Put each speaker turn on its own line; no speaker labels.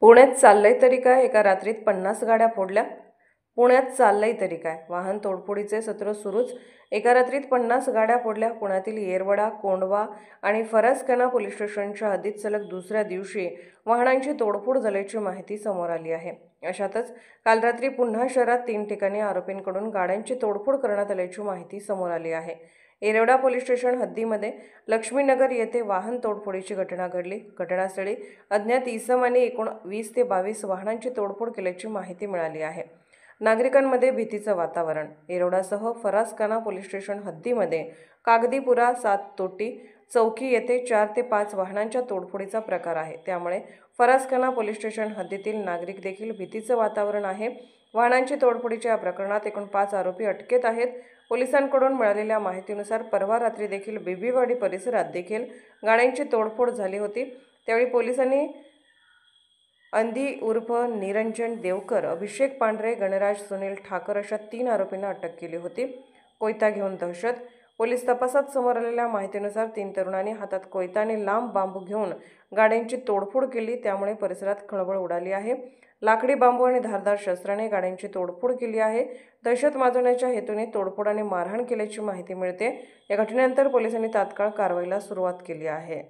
पुण्यात चाललंय तरी काय, एका रात्रीत 50 गाड्या फोडल्या. पुण्यात चाललंय तरी काय, वाहन तोडफोडीचे सत्र सुरूच. एका रात्रीत 50 गाड्या फोडल्या. पुण्यातील येरवडा, कोंढवा आणि फरसखाना पोलीस स्टेशनच्या हद्दीत सलग दुसऱ्या दिवशी वाहनांची तोडफोड झाल्याची माहिती समोर आली आहे. अशातच काल रात्री पुन्हा शहरात 3 ठिकाणी आरोपींकडून गाड्यांची तोडफोड करण्यात आल्याची माहिती समोर आली आहे. येरवडा पोलीस स्टेशन हद्दीमध्ये लक्ष्मीनगर येथे वाहन तोडफोडीची घटना घडली. घटनास्थळी अज्ञात इसमांनी एकूण 20 ते 22 वाहनांची तोडफोड केल्याची माहिती मिळाली आहे. नागरिकांमध्ये भीतीचं वातावरण. येरवडासह फरसखाना पोलीस स्टेशन हद्दीमध्ये कागदीपुरा, साततोटी चौकी येथे 4 ते 5 वाहनांच्या तोडफोडीचा प्रकार आहे. त्यामुळे फरसखाना पोलीस स्टेशन हद्दीतील नागरिक देखील भीतीचं वातावरण आहे. वाहनांची तोडफोडीच्या या प्रकरणात एकूण 5 आरोपी अटकेत आहेत. पोलिसांकडून मिळालेल्या माहितीनुसार परवा रात्री देखील बेबीवाडी परिसरात देखील गाड्यांची तोडफोड झाली होती. त्यावेळी पोलिसांनी अंधी उर्फ निरंजन देवकर, अभिषेक पांढरे, गणराज सुनील ठाकर अशा 3 आरोपींना अटक केली होती. कोयता घेऊन दहशत. पोलीस तपासात समोर आलेल्या माहितीनुसार 3 तरुणांनी हातात कोयता आणि लांब बांबू घेऊन गाड्यांची तोडफोड केली. त्यामुळे परिसरात खळबळ उडाली आहे. लाकडी बांबू आणि धारदार शस्त्राने गाड्यांची तोडफोड केली आहे. दहशत माजवण्याच्या हेतूने तोडफोड आणि मारहाण केल्याची माहिती मिळते. या घटनेनंतर पोलिसांनी तात्काळ कारवाईला सुरुवात केली आहे.